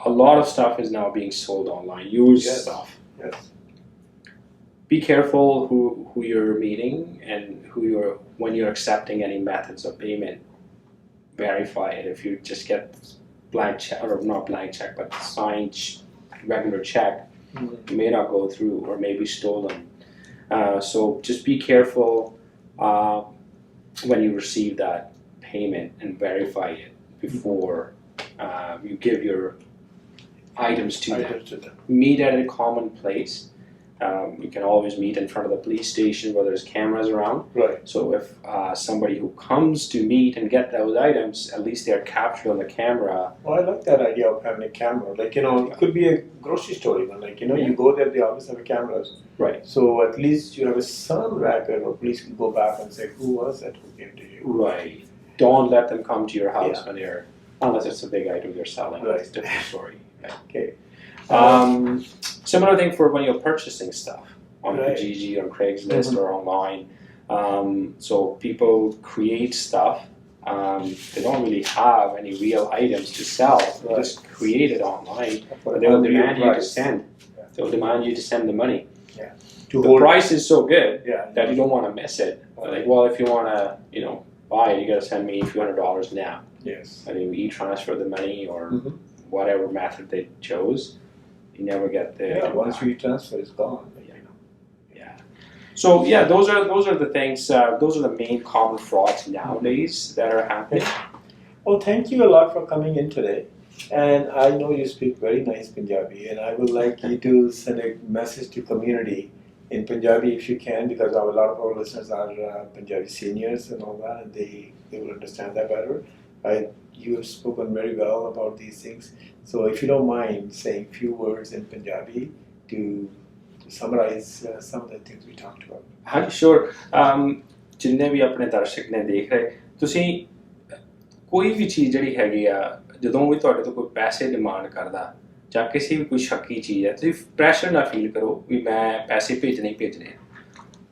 a lot of stuff is now being sold online, used Yes. stuff. Yes. Be careful who you're meeting and when you're accepting any methods of payment. Verify it. If you just get blank check, or not blank check, but signed regular check, Mhm. it may not go through or may be stolen. So just be careful when you receive that payment and verify it before you give your items to them. Items to them. Meet at a common place. You can always meet in front of the police station where there's cameras around. Right. So if somebody who comes to meet and get those items, at least they're captured on the camera. Well, I like that idea of having a camera. Like, you know, it could be a grocery store even. Like, you know, you go there, they always have cameras. Right. So at least you have some record, or police can go back and say, who was that who came to you? Right. Don't let them come to your house Yeah. when you're, unless it's a big item you're selling. Right. That's a different story. Right. Okay. Similar thing for when you're purchasing stuff on Right. Kijiji or Craigslist or online. So people create stuff. They don't really have any real items to sell. They just create it online. For But they'll a demand you to price. send. Yeah. They'll demand you to send the money. To The hold. price is so good Yeah. that you don't want to miss it. Like, well, if you want to, you know, buy it, you got to send me a few $100s now. Yes. And you e-transfer the money or Mhm. whatever method they chose. You never get the Yeah. item Once back. you transfer, it's gone. Like, you know. Yeah. So yeah, those are the things. Those are the main common frauds nowadays that are happening. Well, thank you a lot for coming in today. And I know you speak very nice Punjabi, and I would like you to send a message to community in Punjabi if you can, because a lot of our listeners are Punjabi seniors and all that, and they will understand that better. You have spoken very well about these things. So if you don't mind saying a few words in Punjabi to summarize some of the things we talked about. ਹਾਂਜੀ ਸ਼ੋਰ ਜਿੰਨੇ ਵੀ ਆਪਣੇ ਦਰਸ਼ਕ ਨੇ ਦੇਖ ਰਹੇ ਤੁਸੀਂ ਕੋਈ ਵੀ ਚੀਜ਼ ਜਿਹੜੀ ਹੈਗੀ ਆ ਜਦੋਂ ਵੀ ਤੁਹਾਡੇ ਤੋਂ ਕੋਈ ਪੈਸੇ ਡਿਮਾਂਡ ਕਰਦਾ ਜਾਂ ਕਿਸੇ ਵੀ ਕੋਈ ਸ਼ੱਕੀ ਚੀਜ਼ ਹੈ ਤੁਸੀਂ ਪ੍ਰੈਸ਼ਰ ਨਾ ਫੀਲ ਕਰੋ ਵੀ ਮੈਂ ਪੈਸੇ ਭੇਜਣੇ ਹੀ ਭੇਜਣੇ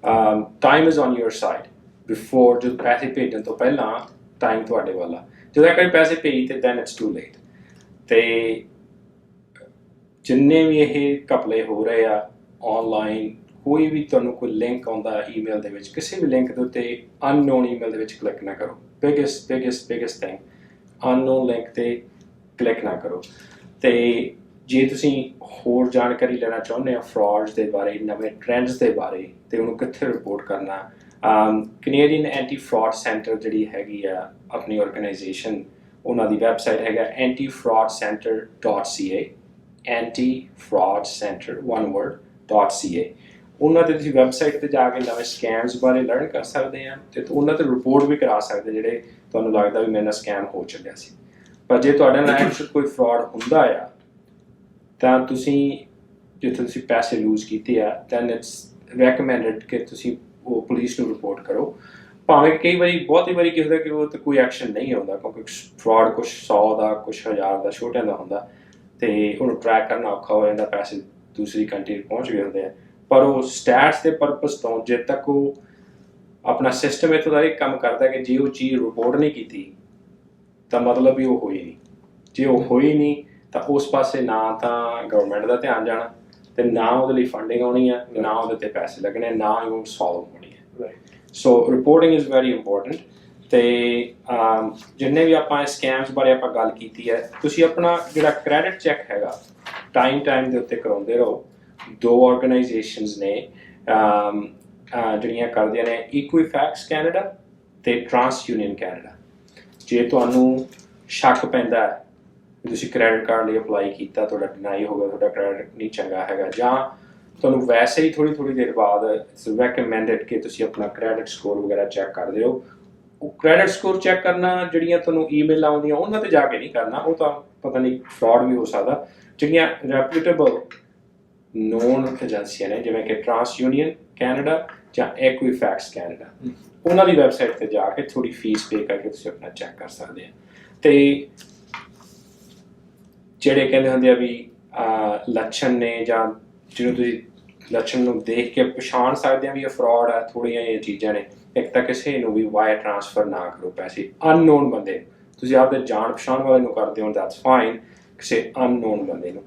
ਆ time is on your side before ਜਦੋਂ ਪੈਸੇ ਭੇਜਣ ਤੋਂ ਪਹਿਲਾਂ ਟਾਈਮ ਤੁਹਾਡੇ ਵੱਲ ਆ ਜਦੋਂ ਇੱਕ ਵਾਰੀ ਪੈਸੇ ਭੇਜ ਤੇ ਦੈਨ ਇਟਸ ਟੂ ਲੇਟ ਤੇ ਜਿੰਨੇ ਵੀ ਇਹ ਘਪਲੇ ਹੋ ਰਹੇ ਆ ਆਨਲਾਈਨ ਕੋਈ ਵੀ ਤੁਹਾਨੂੰ ਕੋਈ ਲਿੰਕ ਆਉਂਦਾ ਈਮੇਲ ਦੇ ਵਿੱਚ ਕਿਸੇ ਵੀ ਲਿੰਕ ਦੇ ਉੱਤੇ ਅਨਨੋਨ ਈਮੇਲ ਦੇ ਵਿੱਚ ਕਲਿੱਕ ਨਾ ਕਰੋ ਬਿਗੇਸਟ ਥਿੰਗ ਅਨਨੋਨ ਲਿੰਕ ਤੇ ਕਲਿੱਕ ਨਾ ਕਰੋ ਤੇ ਜੇ ਤੁਸੀਂ ਹੋਰ ਜਾਣਕਾਰੀ ਲੈਣਾ ਚਾਹੁੰਦੇ ਆ ਫਰਾਡਸ ਦੇ ਬਾਰੇ ਨਵੇਂ ਟ੍ਰੈਂਡਸ ਦੇ ਬਾਰੇ ਤੇ ਉਹਨੂੰ ਕਿੱਥੇ ਰਿਪੋਰਟ ਕਰਨਾ ਕੈਨੇਡੀਅਨ ਐਂਟੀ ਫਰਾਡ ਸੈਂਟਰ ਜਿਹੜੀ ਹੈਗੀ ਆ ਆਪਣੀ ਆਰਗੇਨਾਈਜੇਸ਼ਨ ਉਹਨਾਂ ਦੀ ਵੈਬਸਾਈਟ ਹੈਗਾ antifraudcenter.ca antifraudcenter one word .ca ਉਹਨਾਂ 'ਤੇ ਤੁਸੀਂ ਵੈਬਸਾਈਟ 'ਤੇ ਜਾ ਕੇ ਨਵੇਂ ਸਕੈਮਸ ਬਾਰੇ ਲਰਨ ਕਰ ਸਕਦੇ ਆ ਅਤੇ ਉਹਨਾਂ 'ਤੇ ਰਿਪੋਰਟ ਵੀ ਕਰਾ ਸਕਦੇ ਜਿਹੜੇ ਤੁਹਾਨੂੰ ਲੱਗਦਾ ਵੀ ਮੇਰੇ ਨਾਲ ਸਕੈਮ ਹੋ ਚੱਲਿਆ ਸੀ ਪਰ ਜੇ ਤੁਹਾਡੇ ਨਾਲ ਐਕਚੁਅਲ ਕੋਈ ਫਰਾਡ ਹੁੰਦਾ ਆ ਤਾਂ ਤੁਸੀਂ ਜਿੱਥੇ ਤੁਸੀਂ ਪੈਸੇ ਲੂਜ਼ ਕੀਤੇ ਆ ਦੈਨ ਇਟਸ ਰੈਕਮੈਂਡਡ ਕਿ ਤੁਸੀਂ ਉਹ ਪੁਲਿਸ ਨੂੰ ਰਿਪੋਰਟ ਕਰੋ ਭਾਵੇਂ ਕਈ ਵਾਰੀ ਬਹੁਤੀ ਵਾਰੀ ਕੀ ਹੁੰਦਾ ਕਿ ਉਹ 'ਤੇ ਕੋਈ ਐਕਸ਼ਨ ਨਹੀਂ ਆਉਂਦਾ ਕਿਉਂਕਿ ਫਰਾਡ ਕੁਛ 100 ਦਾ ਕੁਛ 1000 ਦਾ ਛੋਟਿਆਂ ਦਾ ਹੁੰਦਾ ਅਤੇ ਉਹਨੂੰ ਟਰੈਕ ਕਰਨਾ ਔਖਾ ਹੋ ਜਾਂਦਾ ਪੈਸੇ ਦੂਸਰੀ ਕੰਟਰੀ ਪਹੁੰਚ ਗਏ ਹੁੰਦੇ ਆ ਪਰ ਉਹ ਸਟੈਟਸ ਦੇ ਪਰਪਸ ਤੋਂ ਜਦ ਤੱਕ ਉਹ ਆਪਣਾ ਸਿਸਟਮ ਇੱਥੋਂ ਦਾ ਇਹ ਕੰਮ ਕਰਦਾ ਕਿ ਜੇ ਉਹ ਚੀਜ਼ ਰਿਪੋਰਟ ਨਹੀਂ ਕੀਤੀ ਤਾਂ ਮਤਲਬ ਵੀ ਉਹ ਹੋਈ ਨਹੀਂ ਜੇ ਉਹ ਹੋਈ ਨਹੀਂ ਤਾਂ ਉਸ ਪਾਸੇ ਨਾ ਤਾਂ ਗਵਰਨਮੈਂਟ ਦਾ ਧਿਆਨ ਜਾਣਾ ਅਤੇ ਨਾ ਉਹਦੇ ਲਈ ਫੰਡਿੰਗ ਆਉਣੀ ਆ ਨਾ ਉਹਦੇ 'ਤੇ ਪੈਸੇ ਲੱਗਣੇ ਨਾ ਹੀ ਉਹ ਸੋਲਵ ਹੋਣੀ ਹੈ ਸੋ ਰਿਪੋਰਟਿੰਗ ਇਜ਼ ਵੈਰੀ ਇੰਪੋਰਟੈਂਟ ਅਤੇ ਜਿੰਨੇ ਵੀ ਆਪਾਂ ਸਕੈਮਸ ਬਾਰੇ ਆਪਾਂ ਗੱਲ ਕੀਤੀ ਹੈ ਤੁਸੀਂ ਆਪਣਾ ਜਿਹੜਾ ਕ੍ਰੈਡਿਟ ਚੈੱਕ ਹੈਗਾ ਟਾਈਮ ਦੇ ਉੱਤੇ ਕਰਾਉਂਦੇ ਰਹੋ ਦੋ ਆਰਗੇਨਾਈਜੇਸ਼ਨਸ ਨੇ ਜਿਹੜੀਆਂ ਕਰਦੀਆਂ ਨੇ ਇਕੁਇਫੈਕਸ ਕੈਨੇਡਾ ਅਤੇ ਟਰਾਂਸ ਯੂਨੀਅਨ ਕੈਨੇਡਾ ਜੇ ਤੁਹਾਨੂੰ ਸ਼ੱਕ ਪੈਂਦਾ ਹੈ ਤੁਸੀਂ ਕ੍ਰੈਡਿਟ ਕਾਰਡ ਲਈ ਅਪਲਾਈ ਕੀਤਾ ਤੁਹਾਡਾ ਡਿਨਾਈ ਹੋ ਗਿਆ ਤੁਹਾਡਾ ਕ੍ਰੈਡਿਟ ਨਹੀਂ ਚੰਗਾ ਹੈਗਾ ਜਾਂ ਤੁਹਾਨੂੰ ਵੈਸੇ ਹੀ ਥੋੜ੍ਹੀ ਦੇਰ ਬਾਅਦ ਇਟਸ ਰੈਕਮੈਂਡਡ ਕਿ ਤੁਸੀਂ ਆਪਣਾ ਕ੍ਰੈਡਿਟ ਸਕੋਰ ਵਗੈਰਾ ਚੈੱਕ ਕਰਦੇ ਹੋ ਉਹ ਕ੍ਰੈਡਿਟ ਸਕੋਰ ਚੈੱਕ ਕਰਨਾ ਜਿਹੜੀਆਂ ਤੁਹਾਨੂੰ ਈਮੇਲ ਆਉਂਦੀਆਂ ਉਹਨਾਂ 'ਤੇ ਜਾ ਕੇ ਨਹੀਂ ਕਰਨਾ ਉਹ ਤਾਂ ਪਤਾ ਨਹੀਂ ਫਰਾਡ ਵੀ ਹੋ ਸਕਦਾ ਜਿਹੜੀਆਂ ਰੈਪੂਟੇਬਲ ਨੋਨ ਏਜੰਸੀਆਂ ਨੇ ਜਿਵੇਂ ਕਿ ਟਰਾਂਸ ਯੂਨੀਅਨ ਕੈਨੇਡਾ ਜਾਂ ਐਕੁਇਫੈਕਸ ਕੈਨੇਡਾ ਉਹਨਾਂ ਦੀ ਵੈਬਸਾਈਟ 'ਤੇ ਜਾ ਕੇ ਥੋੜ੍ਹੀ ਫੀਸ ਪੇ ਕਰਕੇ ਤੁਸੀਂ ਆਪਣਾ ਚੈੱਕ ਕਰ ਸਕਦੇ ਆ ਅਤੇ ਜਿਹੜੇ ਕਹਿੰਦੇ ਹੁੰਦੇ ਆ ਵੀ ਲੱਛਣ ਨੇ ਜਾਂ ਜਿਹਨੂੰ ਤੁਸੀਂ ਲੱਛਣ ਨੂੰ ਦੇਖ ਕੇ ਪਛਾਣ ਸਕਦੇ ਆ ਵੀ ਇਹ ਫਰਾਡ ਆ ਥੋੜ੍ਹੀਆਂ ਜਿਹੀਆਂ ਚੀਜ਼ਾਂ ਨੇ ਇੱਕ ਤਾਂ ਕਿਸੇ ਨੂੰ ਵੀ ਵਾਇਰ ਟ੍ਰਾਂਸਫਰ ਨਾ ਕਰੋ ਪੈਸੇ ਅਨਨੋਨ ਬੰਦੇ ਤੁਸੀਂ ਆਪਦੇ ਜਾਣ ਪਛਾਣ ਵਾਲੇ ਨੂੰ ਕਰਦੇ ਹੋ ਦੈਟਸ ਫਾਈਨ ਕਿਸੇ ਅਨਨੋਨ ਬੰਦੇ ਨੂੰ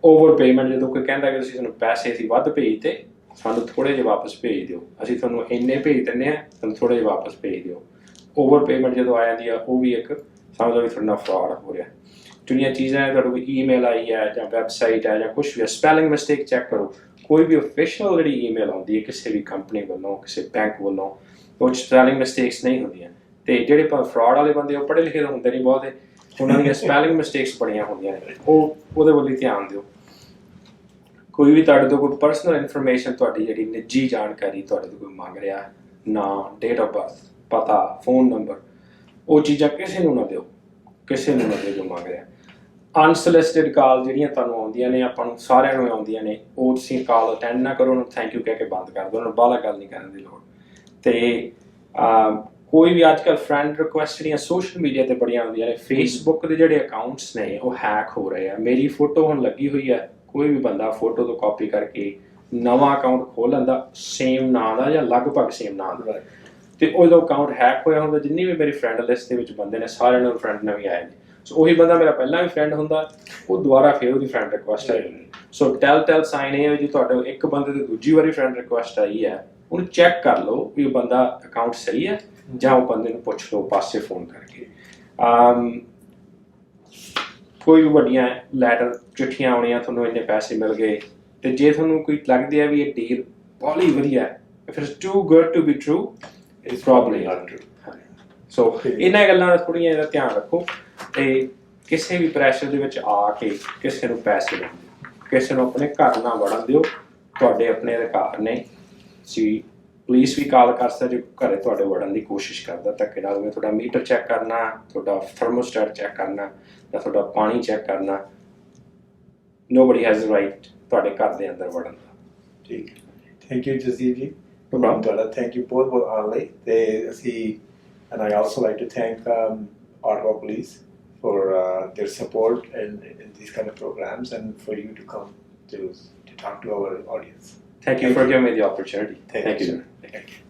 ਓਵਰ ਪੇਮੈਂਟ ਜਦੋਂ ਕੋਈ ਕਹਿੰਦਾ ਕਿ ਤੁਸੀਂ ਤੁਹਾਨੂੰ ਪੈਸੇ ਅਸੀਂ ਵੱਧ ਭੇਜ ਤੇ ਸਾਨੂੰ ਥੋੜ੍ਹੇ ਜਿਹੇ ਵਾਪਸ ਭੇਜ ਦਿਓ ਅਸੀਂ ਤੁਹਾਨੂੰ ਇੰਨੇ ਭੇਜ ਦਿੰਦੇ ਹਾਂ ਤੁਹਾਨੂੰ ਥੋੜ੍ਹੇ ਜਿਹੇ ਵਾਪਸ ਭੇਜ ਦਿਓ ਓਵਰ ਪੇਮੈਂਟ ਜਦੋਂ ਆ ਜਾਂਦੀ ਆ ਉਹ ਵੀ ਇੱਕ ਸਮਝ ਲਓ ਵੀ ਤੁਹਾਡੇ ਨਾਲ ਫਰਾਡ ਹੋ ਰਿਹਾ ਜਿਹੜੀਆਂ ਚੀਜ਼ਾਂ ਹੈ ਤੁਹਾਡੇ ਕੋਲ ਈਮੇਲ ਆਈ ਹੈ ਜਾਂ ਵੈਬਸਾਈਟ ਹੈ ਜਾਂ ਕੁਛ ਵੀ ਸਪੈਲਿੰਗ ਮਿਸਟੇਕ ਚੈੱਕ ਕਰੋ ਕੋਈ ਵੀ ਓਫੀਸ਼ੀਅਲ ਜਿਹੜੀ ਈਮੇਲ ਆਉਂਦੀ ਹੈ ਕਿਸੇ ਵੀ ਕੰਪਨੀ ਵੱਲੋਂ ਕਿਸੇ ਬੈਂਕ ਵੱਲੋਂ ਉਹ 'ਚ ਸਪੈਲਿੰਗ ਮਿਸਟੇਕਸ ਨਹੀਂ ਹੁੰਦੀਆਂ ਅਤੇ ਜਿਹੜੇ ਫਰਾਡ ਵਾਲੇ ਬੰਦੇ ਉਹ ਪੜ੍ਹੇ ਲਿਖੇ ਤਾਂ ਹੁੰਦੇ ਨਹੀਂ ਬਹੁਤ ਉਹਨਾਂ ਦੀਆਂ ਸਪੈਲਿੰਗ ਮਿਸਟੇਕਸ ਬੜੀਆਂ ਹੁੰਦੀਆਂ ਨੇ, ਉਹਦੇ ਵੱਲ ਹੀ ਧਿਆਨ ਦਿਓ। ਕੋਈ ਵੀ ਤੁਹਾਡੇ ਤੋਂ ਕੋਈ ਪਰਸਨਲ ਇਨਫੋਰਮੇਸ਼ਨ, ਤੁਹਾਡੀ ਜਿਹੜੀ ਨਿੱਜੀ ਜਾਣਕਾਰੀ ਤੁਹਾਡੇ ਤੋਂ ਕੋਈ ਮੰਗ ਰਿਹਾ, ਨਾਂ, ਡੇਟ ਆਫ ਬਰਥ, ਪਤਾ, ਫੋਨ ਨੰਬਰ, ਉਹ ਚੀਜ਼ਾਂ ਕਿਸੇ ਨੂੰ ਨਾ ਦਿਓ, ਕਿਸੇ ਨੂੰ ਨਾ ਦਿਓ ਜੋ ਮੰਗ ਰਿਹਾ। ਅਨਸੋਲਿਸਿਟਡ ਕਾਲ ਜਿਹੜੀਆਂ ਤੁਹਾਨੂੰ ਆਉਂਦੀਆਂ ਨੇ, ਆਪਾਂ ਨੂੰ ਸਾਰਿਆਂ ਨੂੰ ਆਉਂਦੀਆਂ ਨੇ, ਉਹ ਤੁਸੀਂ ਕਾਲ ਅਟੈਂਡ ਨਾ ਕਰੋ, ਉਹਨੂੰ ਥੈਂਕ ਯੂ ਕਹਿ ਕੇ ਬੰਦ ਕਰ ਦਿਓ, ਉਹਨਾਂ ਨੂੰ ਬਾਹਲਾ ਗੱਲ ਨਹੀਂ ਕਰਨ ਦੀ ਲੋੜ। ਅਤੇ ਕੋਈ ਵੀ ਅੱਜ ਕੱਲ੍ਹ ਫਰੈਂਡ ਰਿਕੁਐਸਟ ਜਿਹੜੀਆਂ ਸੋਸ਼ਲ ਮੀਡੀਆ 'ਤੇ ਬੜੀਆਂ ਆਉਂਦੀਆਂ ਨੇ, ਫੇਸਬੁੱਕ ਦੇ ਜਿਹੜੇ ਅਕਾਊਂਟਸ ਨੇ ਉਹ ਹੈਕ ਹੋ ਰਹੇ ਆ। ਮੇਰੀ ਫੋਟੋ ਹੁਣ ਲੱਗੀ ਹੋਈ ਹੈ, ਕੋਈ ਵੀ ਬੰਦਾ ਫੋਟੋ ਤੋਂ ਕਾਪੀ ਕਰਕੇ ਨਵਾਂ ਅਕਾਊਂਟ ਖੋਲ੍ਹ ਲੈਂਦਾ ਸੇਮ ਨਾਂ ਦਾ ਜਾਂ ਲਗਭਗ ਸੇਮ ਨਾਂ ਦਾ, ਅਤੇ ਉਹ ਜਦੋਂ ਅਕਾਊਂਟ ਹੈਕ ਹੋਇਆ ਹੁੰਦਾ, ਜਿੰਨੀ ਵੀ ਮੇਰੀ ਫਰੈਂਡ ਲਿਸਟ ਦੇ ਵਿੱਚ ਬੰਦੇ ਨੇ ਸਾਰਿਆਂ ਨੂੰ ਫਰੈਂਡ ਨਵੇਂ ਆਏ ਨੇ। ਸੋ ਉਹੀ ਬੰਦਾ ਮੇਰਾ ਪਹਿਲਾਂ ਵੀ ਫਰੈਂਡ ਹੁੰਦਾ, ਉਹ ਦੁਬਾਰਾ ਫਿਰ ਉਹਦੀ ਫਰੈਂਡ ਰਿਕੁਐਸਟ ਆਈ ਹੁੰਦੀ। ਸੋ ਟੈਲ ਸਾਈਨ ਇਹ ਹੈ ਜੀ, ਤੁਹਾਡੇ ਇੱਕ ਬੰਦੇ ਦੀ ਦੂਜੀ ਵਾਰੀ ਫਰੈਂਡ ਰਿਕੁਐਸਟ ਆਈ ਹੈ, ਉਹਨੂੰ ਚੈੱਕ ਕਰ ਲਓ ਵੀ ਉਹ ਬੰਦਾ ਅਕਾਊਂਟ ਸਹੀ ਹੈ, ਜਾਂ ਉਹ ਬੰਦੇ ਨੂੰ ਪੁੱਛ ਲਓ ਪਾਸੇ ਫੋਨ ਕਰਕੇ। ਕੋਈ ਵੀ ਵੱਡੀਆਂ ਲੈਟਰ ਚਿੱਠੀਆਂ ਆਉਣੀਆਂ, ਤੁਹਾਨੂੰ ਇੰਨੇ ਪੈਸੇ ਮਿਲ ਗਏ, ਅਤੇ ਜੇ ਤੁਹਾਨੂੰ ਕੋਈ ਲੱਗਦੀ ਹੈ ਵੀ ਇਹ ਡੀਲ ਬਹੁਤ ਹੀ ਵਧੀਆ ਹੈ, if it's too good to be true, it's probably not true. So ਇਹਨਾਂ ਗੱਲਾਂ ਦਾ ਥੋੜ੍ਹੀਆਂ ਇਹਦਾ ਧਿਆਨ ਰੱਖੋ, ਅਤੇ ਕਿਸੇ ਵੀ ਪ੍ਰੈਸ਼ਰ ਦੇ ਵਿੱਚ ਆ ਕੇ ਕਿਸੇ ਨੂੰ ਪੈਸੇ ਨਾ ਦਿਓ, ਕਿਸੇ ਨੂੰ ਆਪਣੇ ਘਰ ਨਾ ਵੜਨ ਦਿਓ। ਤੁਹਾਡੇ ਆਪਣੇ ਅਧਿਕਾਰ ਨੇ, ਤੁਸੀਂ ਪੁਲਿਸ ਵੀ ਕਾਲ ਕਰ ਸਕਦੇ ਜੇ ਘਰੇ ਤੁਹਾਡੇ ਵੜਨ ਦੀ ਕੋਸ਼ਿਸ਼ ਕਰਦਾ ਧੱਕੇ ਨਾਲ। ਮੈਂ ਤੁਹਾਡਾ ਮੀਟਰ ਚੈੱਕ ਕਰਨਾ, ਤੁਹਾਡਾ ਥਰਮੋਸਟੈਟ ਚੈੱਕ ਕਰਨਾ, ਜਾਂ ਤੁਹਾਡਾ ਪਾਣੀ ਚੈੱਕ ਕਰਨਾ, nobody has the right ਤੁਹਾਡੇ ਘਰ ਦੇ ਅੰਦਰ ਵੜਨ ਦਾ। ਠੀਕ, ਥੈਂਕ ਯੂ ਜਸਦੀਪ ਜੀ, ਪ੍ਰੋਬਲਮ ਤੁਹਾਡਾ ਥੈਂਕ ਯੂ ਬਹੁਤ ਬਹੁਤ ਆਉਣ ਲਈ। ਅਤੇ ਅਸੀਂ and I also like to thank Ottawa Police for their support in these kind of programs, and for you to come to talk to our audience. Thank you for giving me the opportunity. Thank you. Sir. Thank you.